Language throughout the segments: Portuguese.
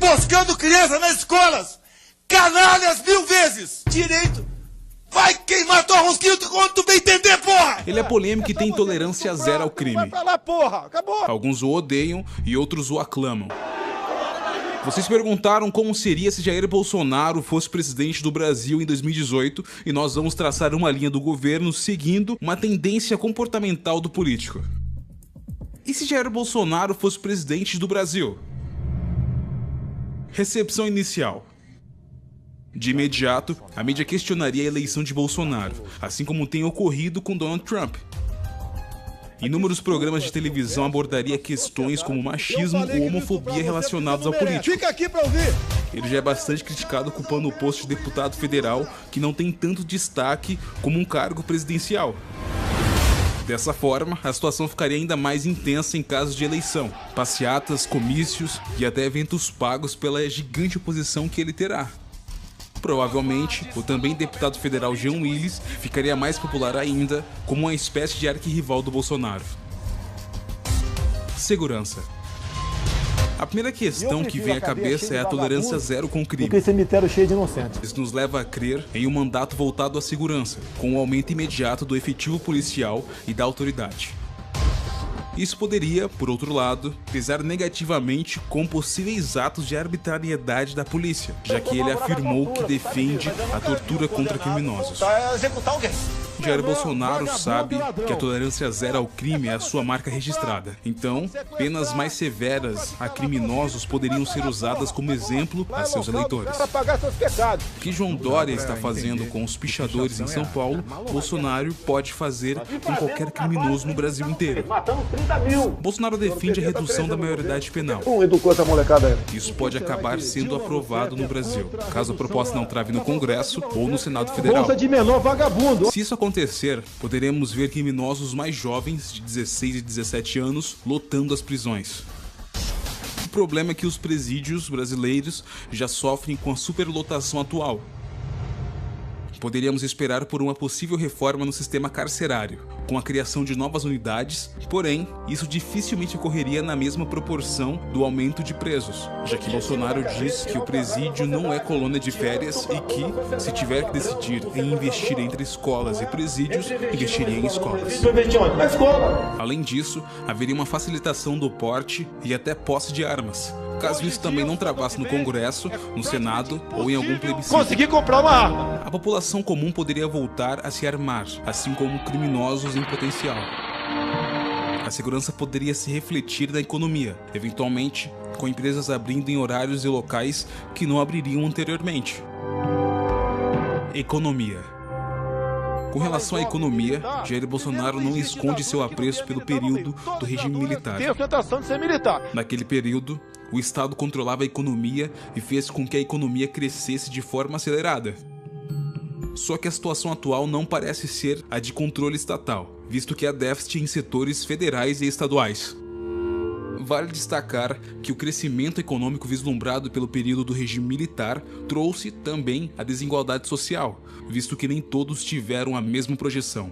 emboscando crianças nas escolas. Canalhas 1000 vezes. Direito vai queimar tua rosquinha quando tu bem entender, porra. Ele é polêmico e tem intolerância zero ao crime. Vai pra lá, porra. Acabou. Alguns o odeiam e outros o aclamam. Vocês perguntaram como seria se Jair Bolsonaro fosse presidente do Brasil em 2018 e nós vamos traçar uma linha do governo seguindo uma tendência comportamental do político. E se Jair Bolsonaro fosse presidente do Brasil? Recepção inicial. De imediato, a mídia questionaria a eleição de Bolsonaro, assim como tem ocorrido com Donald Trump. Inúmeros programas de televisão abordaria questões como machismo ou homofobia relacionados ao político. Fica aqui pra ouvir. Ele já é bastante criticado ocupando o posto de deputado federal, que não tem tanto destaque como um cargo presidencial. Dessa forma, a situação ficaria ainda mais intensa em casos de eleição, passeatas, comícios e até eventos pagos pela gigante oposição que ele terá. Provavelmente, o também deputado federal Jean Willis ficaria mais popular ainda como uma espécie de arquirrival do Bolsonaro. Segurança. A primeira questão que vem à cabeça é a tolerância zero com o crime. Porque cemitério cheio de inocentes. Isso nos leva a crer em um mandato voltado à segurança, com o aumento imediato do efetivo policial e da autoridade. Isso poderia, por outro lado, pesar negativamente com possíveis atos de arbitrariedade da polícia, já que ele afirmou que defende a tortura contra criminosos. Jair Bolsonaro sabe que a tolerância zero ao crime é a sua marca registrada. Então, penas mais severas a criminosos poderiam ser usadas como exemplo a seus eleitores. O que João Dória está fazendo com os pichadores em São Paulo, Bolsonaro pode fazer com qualquer criminoso no Brasil inteiro. Bolsonaro defende a redução da maioridade penal. Educou essa molecada. Isso pode acabar sendo aprovado no Brasil, caso a proposta não trave no Congresso ou no Senado Federal. Bolsa de menor vagabundo. Se isso acontecer, poderemos ver criminosos mais jovens, de 16 e 17 anos, lotando as prisões. O problema é que os presídios brasileiros já sofrem com a superlotação atual. Poderíamos esperar por uma possível reforma no sistema carcerário, com a criação de novas unidades, porém, isso dificilmente ocorreria na mesma proporção do aumento de presos, já que Bolsonaro diz que o presídio não é colônia de férias e que, se tiver que decidir em investir entre escolas e presídios, investiria em escolas. Além disso, haveria uma facilitação do porte e até posse de armas, caso isso também não travasse no Congresso, no Senado ou em algum plebiscito. Consegui comprar uma arma. A população comum poderia voltar a se armar, assim como criminosos em potencial. A segurança poderia se refletir na economia, eventualmente com empresas abrindo em horários e locais que não abririam anteriormente. Economia. Com relação à economia, Jair Bolsonaro não esconde seu apreço pelo período do regime militar. Tem a tentação de ser militar. Naquele período, o Estado controlava a economia e fez com que a economia crescesse de forma acelerada. Só que a situação atual não parece ser a de controle estatal, visto que há déficit em setores federais e estaduais. Vale destacar que o crescimento econômico vislumbrado pelo período do regime militar trouxe também a desigualdade social, visto que nem todos tiveram a mesma projeção.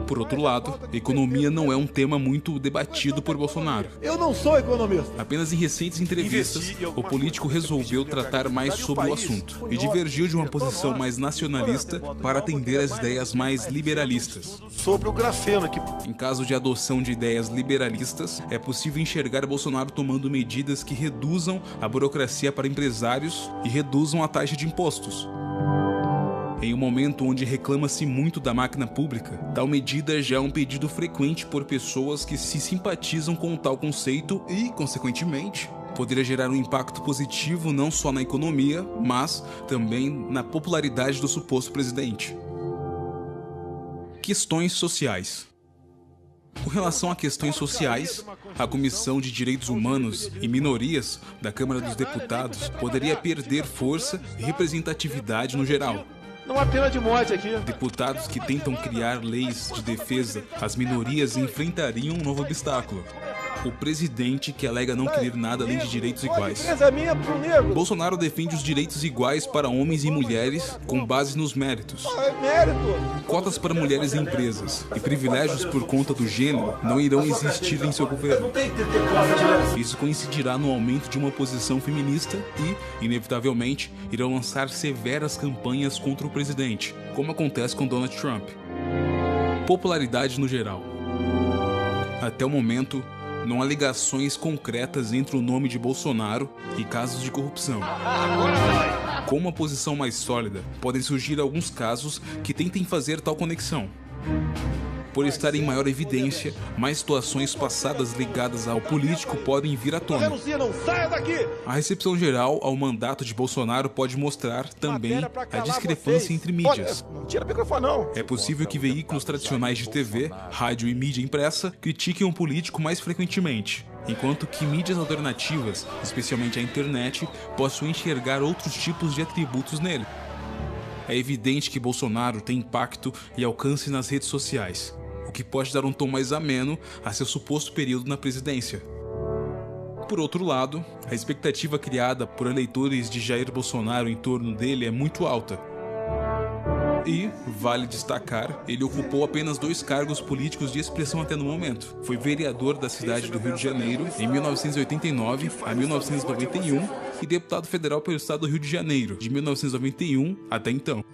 Por outro lado, economia não é um tema muito debatido por Bolsonaro. Eu não sou economista. Apenas em recentes entrevistas, o político resolveu tratar mais sobre o assunto e divergiu de uma posição mais nacionalista para atender às ideias mais liberalistas. Sobre o grafeno aqui. Em caso de adoção de ideias liberalistas, é possível enxergar Bolsonaro tomando medidas que reduzam a burocracia para empresários e reduzam a taxa de impostos. Em um momento onde reclama-se muito da máquina pública, tal medida já é um pedido frequente por pessoas que se simpatizam com tal conceito e, consequentemente, poderia gerar um impacto positivo não só na economia, mas também na popularidade do suposto presidente. Questões sociais. Com relação a questões sociais, a Comissão de Direitos Humanos e Minorias da Câmara dos Deputados poderia perder força e representatividade no geral. Não há pena de morte aqui. Deputados que tentam criar leis de defesa às minorias enfrentariam um novo obstáculo: o presidente que alega não querer nada além de direitos iguais. Empresa minha pro negro. Bolsonaro defende os direitos iguais para homens e mulheres com base nos méritos. É mérito. Cotas para mulheres em empresas e privilégios por conta do gênero não irão existir em seu governo. Isso coincidirá no aumento de uma posição feminista e, inevitavelmente, irão lançar severas campanhas contra o presidente, como acontece com Donald Trump. Popularidade no geral. Até o momento, não há ligações concretas entre o nome de Bolsonaro e casos de corrupção. Com uma posição mais sólida, podem surgir alguns casos que tentem fazer tal conexão. Por estar em maior evidência, mais situações passadas ligadas ao político podem vir à tona. Não saia daqui. A recepção geral ao mandato de Bolsonaro pode mostrar também a discrepância entre mídias. Olha, não tira o microfone, não. É possível que veículos tradicionais de TV, rádio e mídia impressa critiquem um político mais frequentemente, enquanto que mídias alternativas, especialmente a internet, possam enxergar outros tipos de atributos nele. É evidente que Bolsonaro tem impacto e alcance nas redes sociais, o que pode dar um tom mais ameno a seu suposto período na presidência. Por outro lado, a expectativa criada por eleitores de Jair Bolsonaro em torno dele é muito alta. E, vale destacar, ele ocupou apenas 2 cargos políticos de expressão até no momento. Foi vereador da cidade do Rio de Janeiro em 1989 a 1991 e deputado federal pelo estado do Rio de Janeiro de 1991 até então.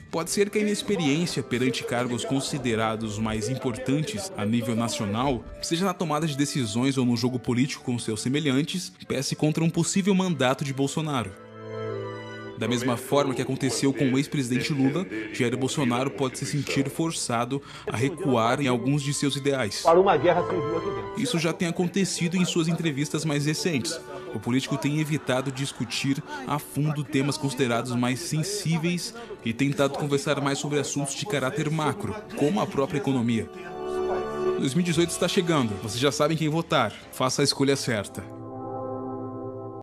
Pode ser que a inexperiência perante cargos considerados mais importantes a nível nacional, seja na tomada de decisões ou no jogo político com seus semelhantes, pese contra um possível mandato de Bolsonaro. Da mesma forma que aconteceu com o ex-presidente Lula, Jair Bolsonaro pode se sentir forçado a recuar em alguns de seus ideais. Para uma guerra civil aqui dentro. Isso já tem acontecido em suas entrevistas mais recentes. O político tem evitado discutir a fundo temas considerados mais sensíveis e tentado conversar mais sobre assuntos de caráter macro, como a própria economia. 2018 está chegando, vocês já sabem quem votar. Faça a escolha certa.